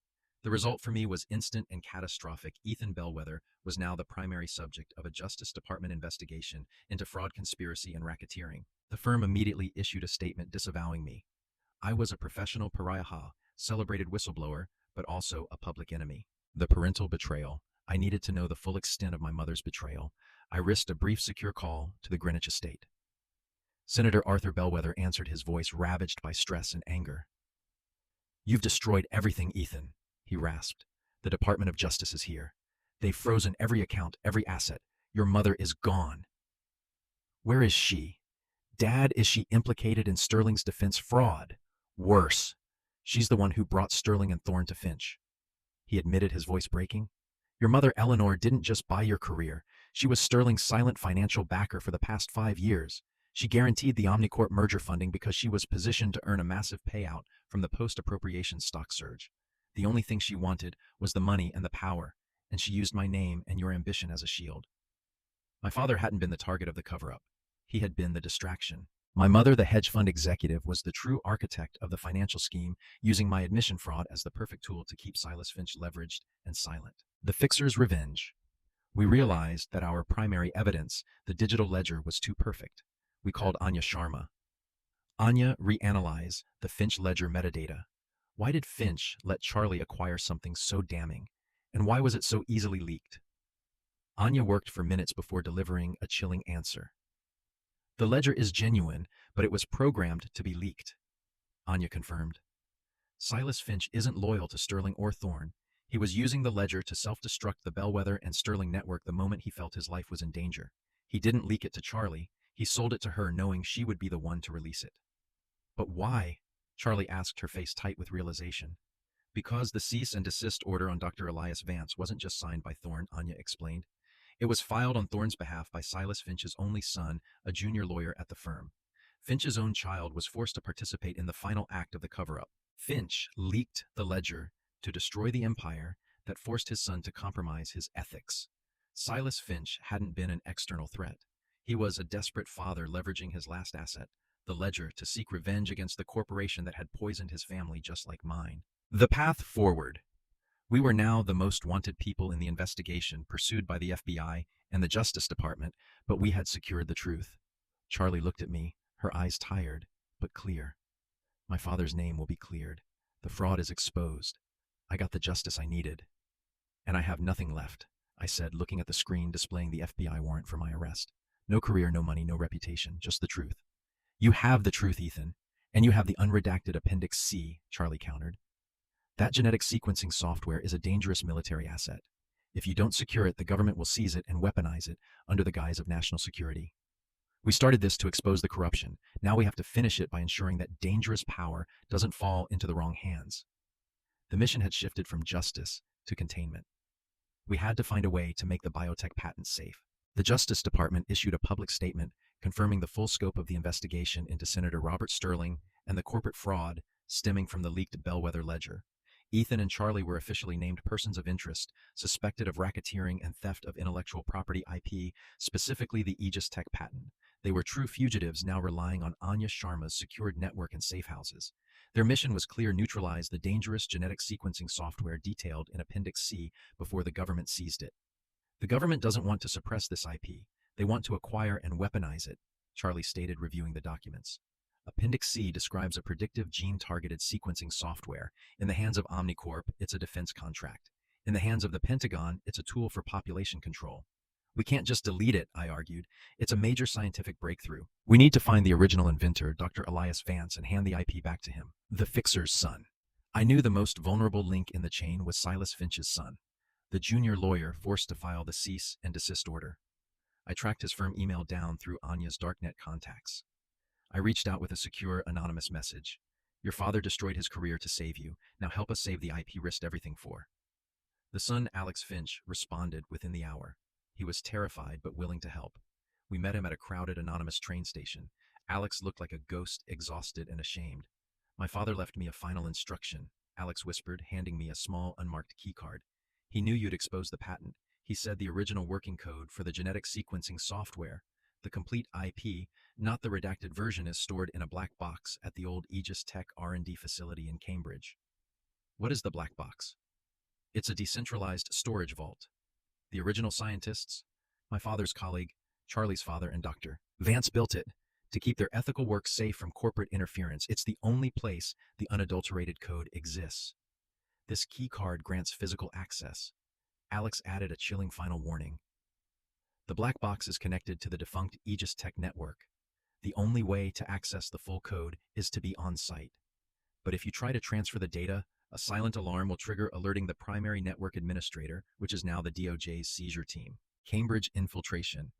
The result for me was instant and catastrophic. Ethan Bellwether was now the primary subject of a Justice Department investigation into fraud, conspiracy, and racketeering. The firm immediately issued a statement disavowing me. I was a professional pariah, celebrated whistleblower, but also a public enemy. The parental betrayal. I needed to know the full extent of my mother's betrayal. I risked a brief, secure call to the Greenwich estate. Senator Arthur Bellwether answered, his voice ravaged by stress and anger. "You've destroyed everything, Ethan," he rasped. "The Department of Justice is here. They've frozen every account, every asset. Your mother is gone." "Where is she?" "Dad, is she implicated in Sterling's defense fraud?" "Worse. She's the one who brought Sterling and Thorne to Finch," he admitted, his voice breaking. "Your mother, Eleanor, didn't just buy your career. She was Sterling's silent financial backer for the past 5 years. She guaranteed the Omnicorp merger funding because she was positioned to earn a massive payout from the post-appropriation stock surge. The only thing she wanted was the money and the power, and she used my name and your ambition as a shield." My father hadn't been the target of the cover-up. He had been the distraction. My mother, the hedge fund executive, was the true architect of the financial scheme, using my admission fraud as the perfect tool to keep Silas Finch leveraged and silent. The fixer's revenge. We realized that our primary evidence, the digital ledger, was too perfect. We called Anya Sharma. "Anya, reanalyze the Finch ledger metadata. Why did Finch let Charlie acquire something so damning? And why was it so easily leaked?" Anya worked for minutes before delivering a chilling answer. "The ledger is genuine, but it was programmed to be leaked," Anya confirmed. "Silas Finch isn't loyal to Sterling or Thorne. He was using the ledger to self-destruct the Bellwether and Sterling network the moment he felt his life was in danger. He didn't leak it to Charlie. He sold it to her, knowing she would be the one to release it." "But why?" Charlie asked, her face tight with realization. "Because the cease and desist order on Dr. Elias Vance wasn't just signed by Thorne," Anya explained. "It was filed on Thorne's behalf by Silas Finch's only son, a junior lawyer at the firm. Finch's own child was forced to participate in the final act of the cover-up. Finch leaked the ledger to destroy the empire that forced his son to compromise his ethics. Silas Finch hadn't been an external threat. He was a desperate father leveraging his last asset, the ledger, to seek revenge against the corporation that had poisoned his family just like mine." The path forward. We were now the most wanted people in the investigation, pursued by the FBI and the Justice Department, but we had secured the truth. Charlie looked at me, her eyes tired, but clear. "My father's name will be cleared. The fraud is exposed. I got the justice I needed. And I have nothing left. I said, looking at the screen displaying the FBI warrant for my arrest. No career, no money, no reputation, just the truth. You have the truth, Ethan. And you have the unredacted Appendix C, Charlie countered. That genetic sequencing software is a dangerous military asset. If you don't secure it, the government will seize it and weaponize it under the guise of national security. We started this to expose the corruption. Now we have to finish it by ensuring that dangerous power doesn't fall into the wrong hands. The mission had shifted from justice to containment. We had to find a way to make the biotech patents safe. The Justice Department issued a public statement confirming the full scope of the investigation into Senator Robert Sterling and the corporate fraud stemming from the leaked Bellwether ledger. Ethan and Charlie were officially named persons of interest, suspected of racketeering and theft of intellectual property IP, specifically the Aegis Tech patent. They were true fugitives now relying on Anya Sharma's secured network and safe houses. Their mission was clear: neutralize the dangerous genetic sequencing software detailed in Appendix C before the government seized it. The government doesn't want to suppress this IP. They want to acquire and weaponize it, Charlie stated, reviewing the documents. Appendix C describes a predictive gene-targeted sequencing software. In the hands of Omnicorp, it's a defense contract. In the hands of the Pentagon, it's a tool for population control. We can't just delete it, I argued. It's a major scientific breakthrough. We need to find the original inventor, Dr. Elias Vance, and hand the IP back to him. The fixer's son. I knew the most vulnerable link in the chain was Silas Finch's son, the junior lawyer forced to file the cease and desist order. I tracked his firm email down through Anya's darknet contacts. I reached out with a secure, anonymous message. Your father destroyed his career to save you. Now help us save the IP risked everything for. The son, Alex Finch, responded within the hour. He was terrified but willing to help. We met him at a crowded, anonymous train station. Alex looked like a ghost, exhausted and ashamed. My father left me a final instruction, Alex whispered, handing me a small, unmarked keycard. He knew you'd expose the patent. He said the original working code for the genetic sequencing software, the complete IP, not the redacted version, is stored in a black box at the old Aegis Tech R&D facility in Cambridge. What is the black box? It's a decentralized storage vault. The original scientists, my father's colleague, Charlie's father, and Dr. Vance built it to keep their ethical work safe from corporate interference. It's the only place the unadulterated code exists. This key card grants physical access. Alex added a chilling final warning. The black box is connected to the defunct Aegis Tech network. The only way to access the full code is to be on site. But if you try to transfer the data, a silent alarm will trigger, alerting the primary network administrator, which is now the DOJ's seizure team. Cambridge infiltration.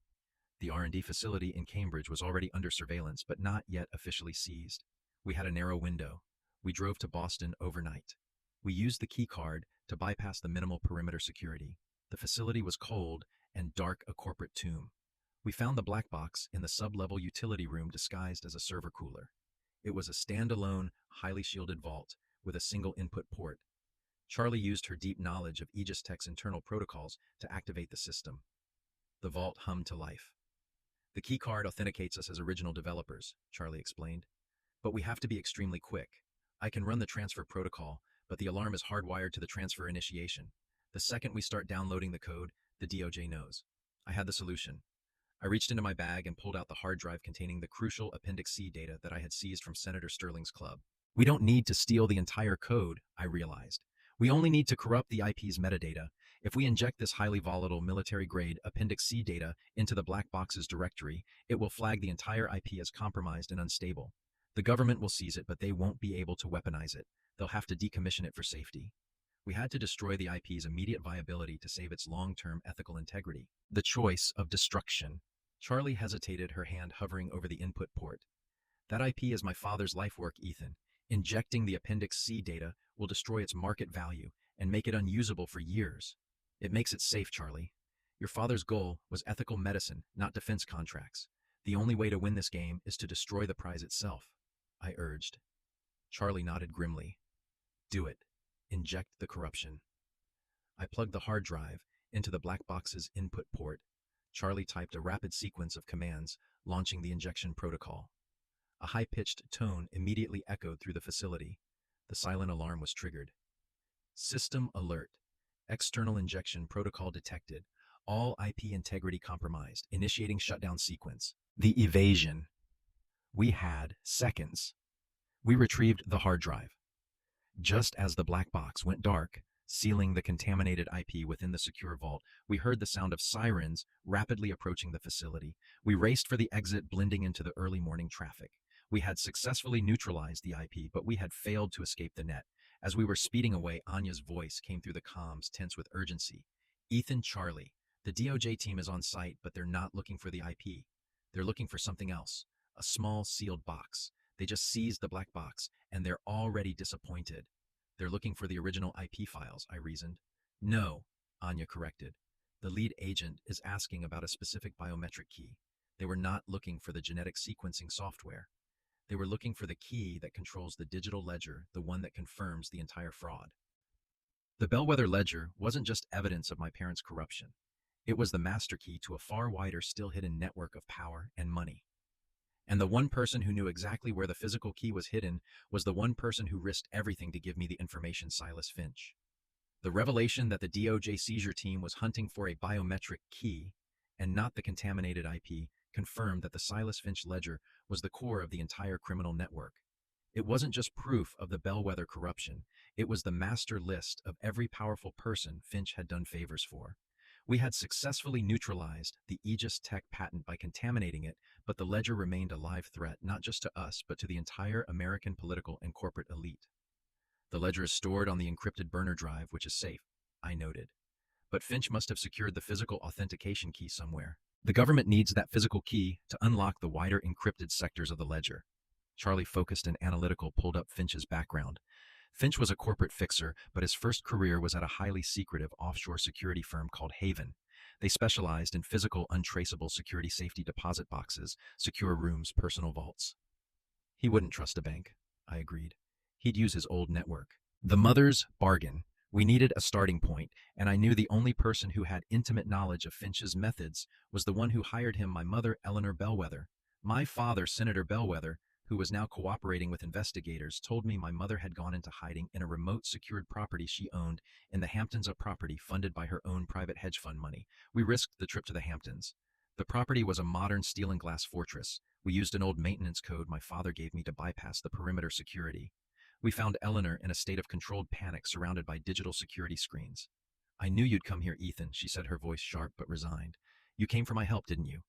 The R&D facility in Cambridge was already under surveillance, but not yet officially seized. We had a narrow window. We drove to Boston overnight. We used the key card to bypass the minimal perimeter security. The facility was cold and dark, a corporate tomb. We found the black box in the sub-level utility room disguised as a server cooler. It was a standalone, highly shielded vault with a single input port. Charlie used her deep knowledge of Aegis Tech's internal protocols to activate the system. The vault hummed to life. The key card authenticates us as original developers, Charlie explained. But we have to be extremely quick. I can run the transfer protocol, but the alarm is hardwired to the transfer initiation. The second we start downloading the code, the DOJ knows. I had the solution. I reached into my bag and pulled out the hard drive containing the crucial Appendix C data that I had seized from Senator Sterling's club. We don't need to steal the entire code, I realized. We only need to corrupt the IP's metadata. If we inject this highly volatile military-grade Appendix C data into the black box's directory, it will flag the entire IP as compromised and unstable. The government will seize it, but they won't be able to weaponize it. They'll have to decommission it for safety. We had to destroy the IP's immediate viability to save its long-term ethical integrity. The choice of destruction. Charlie hesitated, her hand hovering over the input port. That IP is my father's life work, Ethan. Injecting the Appendix C data will destroy its market value and make it unusable for years. It makes it safe, Charlie. Your father's goal was ethical medicine, not defense contracts. The only way to win this game is to destroy the prize itself, I urged. Charlie nodded grimly. Do it. Inject the corruption. I plugged the hard drive into the black box's input port. Charlie typed a rapid sequence of commands, launching the injection protocol. A high-pitched tone immediately echoed through the facility. The silent alarm was triggered. System alert. External injection protocol detected. All IP integrity compromised. Initiating shutdown sequence. The evasion. We had seconds. We retrieved the hard drive. Just as the black box went dark, Sealing the contaminated IP within the secure vault, we heard the sound of sirens rapidly approaching the facility. We raced for the exit, blending into the early morning traffic. We had successfully neutralized the IP, but we had failed to escape the net. As we were speeding away, Anya's voice came through the comms, tense with urgency. Ethan, Charlie, the DOJ team is on site, but they're not looking for the IP. They're looking for something else, a small sealed box. They just seized the black box, and they're already disappointed. They're looking for the original IP files, I reasoned. No, Anya corrected. The lead agent is asking about a specific biometric key. They were not looking for the genetic sequencing software. They were looking for the key that controls the digital ledger, the one that confirms the entire fraud. The Bellwether ledger wasn't just evidence of my parents' corruption. It was the master key to a far wider, still hidden network of power and money. And the one person who knew exactly where the physical key was hidden was the one person who risked everything to give me the information: Silas Finch. The revelation that the DOJ seizure team was hunting for a biometric key and not the contaminated IP confirmed that the Silas Finch ledger was the core of the entire criminal network. It wasn't just proof of the Bellwether corruption, it was the master list of every powerful person Finch had done favors for. We had successfully neutralized the Aegis Tech patent by contaminating it, but the ledger remained a live threat not just to us, but to the entire American political and corporate elite. The ledger is stored on the encrypted burner drive, which is safe, I noted. But Finch must have secured the physical authentication key somewhere. The government needs that physical key to unlock the wider encrypted sectors of the ledger. Charlie, focused and analytical, pulled up Finch's background. Finch was a corporate fixer, but his first career was at a highly secretive offshore security firm called Haven. They specialized in physical, untraceable security safety deposit boxes, secure rooms, personal vaults. He wouldn't trust a bank, I agreed. He'd use his old network. The mother's bargain. We needed a starting point, and I knew the only person who had intimate knowledge of Finch's methods was the one who hired him, my mother, Eleanor Bellwether. My father, Senator Bellwether, who was now cooperating with investigators, told me my mother had gone into hiding in a remote secured property she owned in the Hamptons, a property funded by her own private hedge fund money. We risked the trip to the Hamptons. The property was a modern steel and glass fortress. We used an old maintenance code my father gave me to bypass the perimeter security. We found Eleanor in a state of controlled panic, surrounded by digital security screens. I knew you'd come here, Ethan, she said, her voice sharp but resigned. You came for my help, didn't you?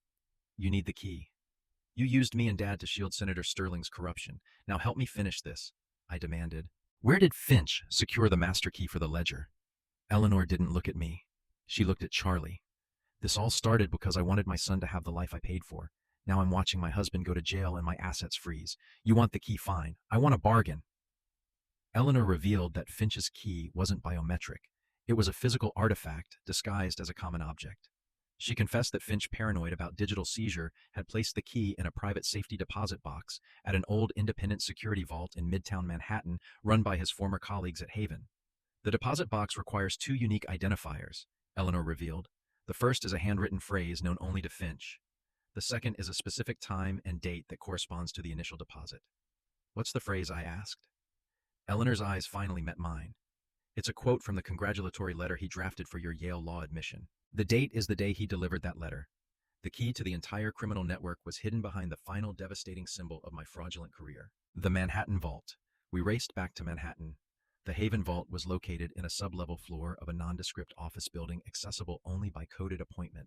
You need the key. You used me and Dad to shield Senator Sterling's corruption. Now help me finish this, I demanded. Where did Finch secure the master key for the ledger? Eleanor didn't look at me. She looked at Charlie. This all started because I wanted my son to have the life I paid for. Now I'm watching my husband go to jail and my assets freeze. You want the key? Fine. I want a bargain. Eleanor revealed that Finch's key wasn't biometric. It was a physical artifact disguised as a common object. She confessed that Finch, paranoid about digital seizure, had placed the key in a private safety deposit box at an old independent security vault in Midtown Manhattan run by his former colleagues at Haven. The deposit box requires two unique identifiers, Eleanor revealed. The first is a handwritten phrase known only to Finch. The second is a specific time and date that corresponds to the initial deposit. What's the phrase? I asked. Eleanor's eyes finally met mine. It's a quote from the congratulatory letter he drafted for your Yale law admission. The date is the day he delivered that letter. The key to the entire criminal network was hidden behind the final devastating symbol of my fraudulent career, the Manhattan Vault. We raced back to Manhattan. The Haven Vault was located in a sub-level floor of a nondescript office building accessible only by coded appointment.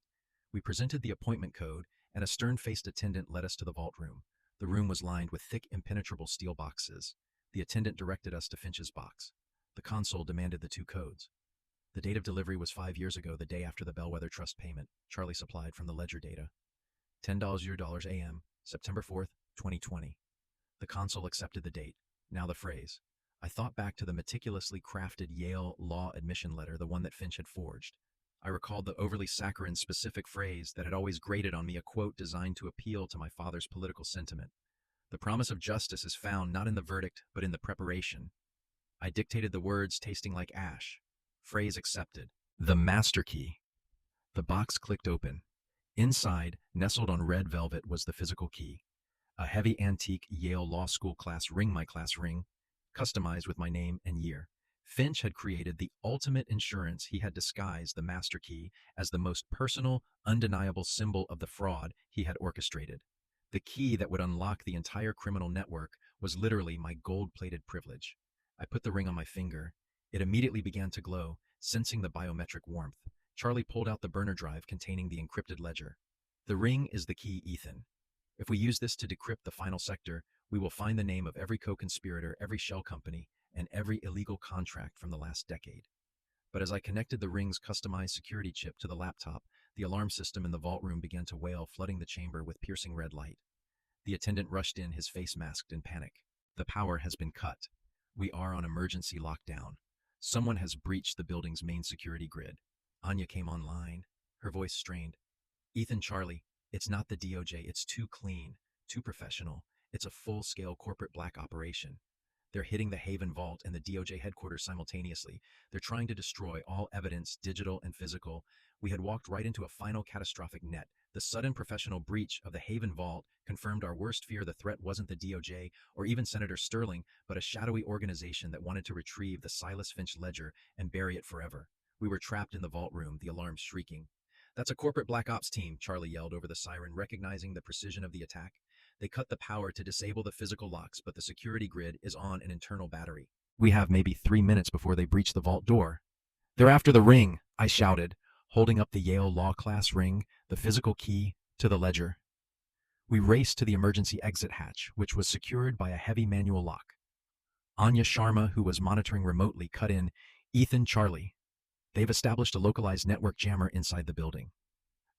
We presented the appointment code, and a stern-faced attendant led us to the vault room. The room was lined with thick, impenetrable steel boxes. The attendant directed us to Finch's box. The console demanded the two codes. The date of delivery was 5 years ago, the day after the Bellwether Trust payment, Charlie supplied from the ledger data. $10 AM, September 4th, 2020. The console accepted the date. Now the phrase. I thought back to the meticulously crafted Yale law admission letter, the one that Finch had forged. I recalled the overly saccharine specific phrase that had always grated on me, a quote designed to appeal to my father's political sentiment. The promise of justice is found not in the verdict, but in the preparation. I dictated the words, tasting like ash. Phrase accepted. The master key. The box clicked open. Inside, nestled on red velvet, was the physical key. A heavy antique Yale Law School class ring, my class ring, customized with my name and year. Finch had created the ultimate insurance. He had disguised the master key as the most personal, undeniable symbol of the fraud he had orchestrated. The key that would unlock the entire criminal network was literally my gold-plated privilege. I put the ring on my finger. It immediately began to glow, sensing the biometric warmth. Charlie pulled out the burner drive containing the encrypted ledger. The ring is the key, Ethan. If we use this to decrypt the final sector, we will find the name of every co-conspirator, every shell company, and every illegal contract from the last decade. But as I connected the ring's customized security chip to the laptop, the alarm system in the vault room began to wail, flooding the chamber with piercing red light. The attendant rushed in, his face masked in panic. The power has been cut. We are on emergency lockdown. Someone has breached the building's main security grid. Anya came online, her voice strained. Ethan, Charlie, it's not the DOJ. It's too clean, too professional. It's a full-scale corporate black operation. They're hitting the Haven Vault and the DOJ headquarters simultaneously. They're trying to destroy all evidence, digital and physical. We had walked right into a final catastrophic net. The sudden professional breach of the Haven Vault confirmed our worst fear. The threat wasn't the DOJ or even Senator Sterling, but a shadowy organization that wanted to retrieve the Silas Finch ledger and bury it forever. We were trapped in the vault room, the alarms shrieking. That's a corporate black ops team, Charlie yelled over the siren, recognizing the precision of the attack. They cut the power to disable the physical locks, but the security grid is on an internal battery. We have maybe 3 minutes before they breach the vault door. They're after the ring, I shouted, holding up the Yale Law Class ring, the physical key to the ledger. We raced to the emergency exit hatch, which was secured by a heavy manual lock. Anya Sharma, who was monitoring remotely, cut in, Ethan, Charlie. They've established a localized network jammer inside the building.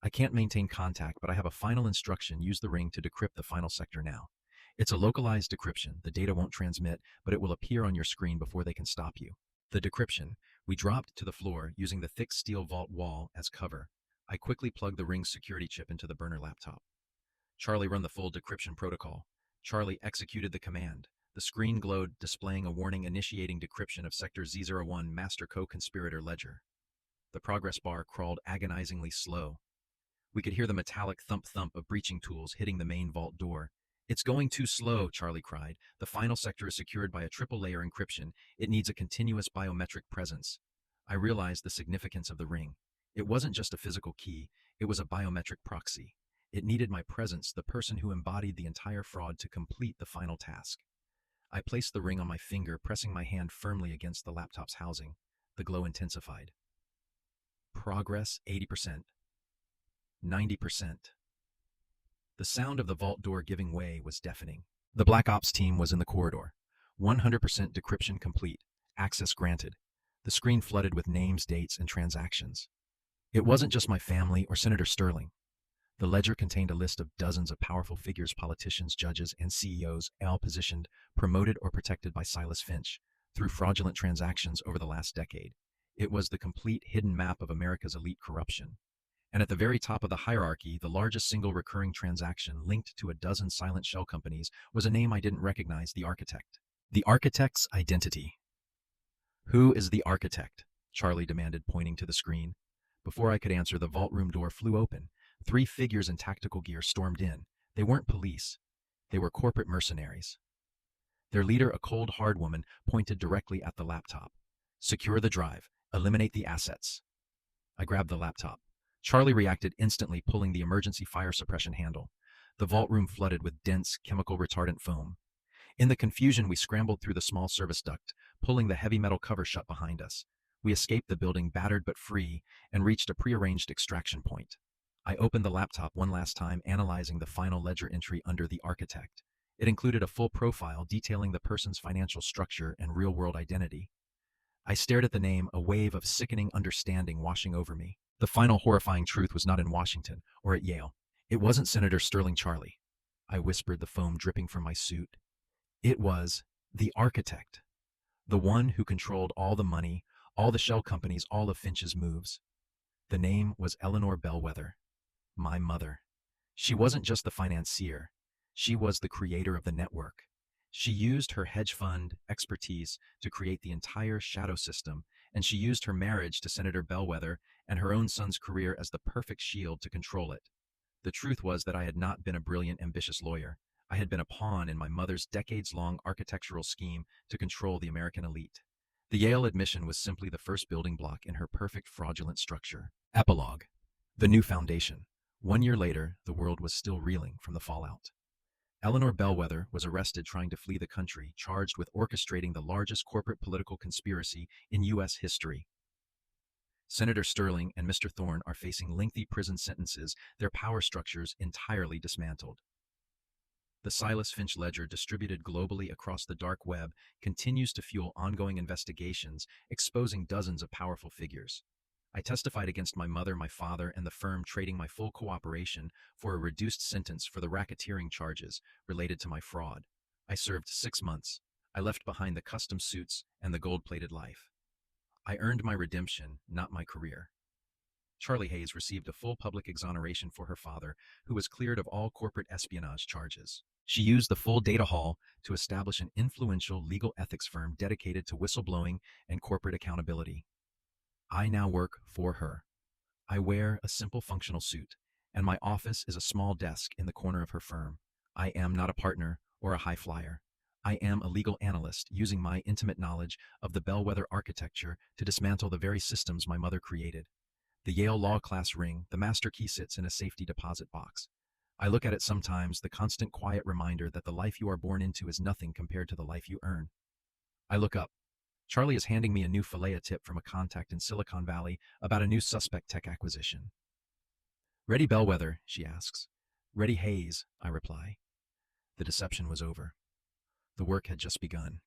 I can't maintain contact, but I have a final instruction. Use the ring to decrypt the final sector now. It's a localized decryption. The data won't transmit, but it will appear on your screen before they can stop you. The decryption. We dropped to the floor, using the thick steel vault wall as cover. I quickly plugged the ring's security chip into the burner laptop. Charlie, run the full decryption protocol. Charlie executed the command. The screen glowed, displaying a warning initiating decryption of Sector Z01 Master Co-Conspirator Ledger. The progress bar crawled agonizingly slow. We could hear the metallic thump-thump of breaching tools hitting the main vault door. It's going too slow, Charlie cried. The final sector is secured by a triple-layer encryption. It needs a continuous biometric presence. I realized the significance of the ring. It wasn't just a physical key, it was a biometric proxy. It needed my presence, the person who embodied the entire fraud, to complete the final task. I placed the ring on my finger, pressing my hand firmly against the laptop's housing. The glow intensified. Progress 80%. 90%. The sound of the vault door giving way was deafening. The Black Ops team was in the corridor. 100% decryption complete. Access granted. The screen flooded with names, dates, and transactions. It wasn't just my family or Senator Sterling. The ledger contained a list of dozens of powerful figures, politicians, judges, and CEOs, all positioned, promoted, or protected by Silas Finch through fraudulent transactions over the last decade. It was the complete hidden map of America's elite corruption. And at the very top of the hierarchy, the largest single recurring transaction linked to a dozen silent shell companies was a name I didn't recognize: the architect. The architect's identity. Who is the architect? Charlie demanded, pointing to the screen. Before I could answer, the vault room door flew open. 3 figures in tactical gear stormed in. They weren't police. They were corporate mercenaries. Their leader, a cold, hard woman, pointed directly at the laptop. Secure the drive. Eliminate the assets. I grabbed the laptop. Charlie reacted instantly, pulling the emergency fire suppression handle. The vault room flooded with dense, chemical retardant foam. In the confusion, we scrambled through the small service duct, pulling the heavy metal cover shut behind us. We escaped the building, battered but free, and reached a prearranged extraction point. I opened the laptop one last time, analyzing the final ledger entry under the architect. It included a full profile detailing the person's financial structure and real-world identity. I stared at the name, a wave of sickening understanding washing over me. The final horrifying truth was not in Washington or at Yale. It wasn't Senator Sterling, Charlie. I whispered, the foam dripping from my suit. It was the architect. The one who controlled all the money, all the shell companies, all of Finch's moves. The name was Eleanor Bellwether. My mother. She wasn't just the financier. She was the creator of the network. She used her hedge fund expertise to create the entire shadow system, and she used her marriage to Senator Bellwether and her own son's career as the perfect shield to control it. The truth was that I had not been a brilliant, ambitious lawyer. I had been a pawn in my mother's decades-long architectural scheme to control the American elite. The Yale admission was simply the first building block in her perfect fraudulent structure. Epilogue. The new foundation. 1 year later, the world was still reeling from the fallout. Eleanor Bellwether was arrested trying to flee the country, charged with orchestrating the largest corporate political conspiracy in U.S. history. Senator Sterling and Mr. Thorne are facing lengthy prison sentences, their power structures entirely dismantled. The Silas Finch ledger, distributed globally across the dark web, continues to fuel ongoing investigations, exposing dozens of powerful figures. I testified against my mother, my father, and the firm, trading my full cooperation for a reduced sentence for the racketeering charges related to my fraud. I served 6 months. I left behind the custom suits and the gold-plated life. I earned my redemption, not my career. Charlie Hayes received a full public exoneration for her father, who was cleared of all corporate espionage charges. She used the full data haul to establish an influential legal ethics firm dedicated to whistleblowing and corporate accountability. I now work for her. I wear a simple functional suit, and my office is a small desk in the corner of her firm. I am not a partner or a high flyer. I am a legal analyst using my intimate knowledge of the bellwether architecture to dismantle the very systems my mother created. The Yale Law class ring, the master key, sits in a safety deposit box. I look at it sometimes, the constant quiet reminder that the life you are born into is nothing compared to the life you earn. I look up. Charlie is handing me a new FILEA tip from a contact in Silicon Valley about a new suspect tech acquisition. "Ready Bellwether?" she asks. "Ready Hayes," I reply. The deception was over. The work had just begun.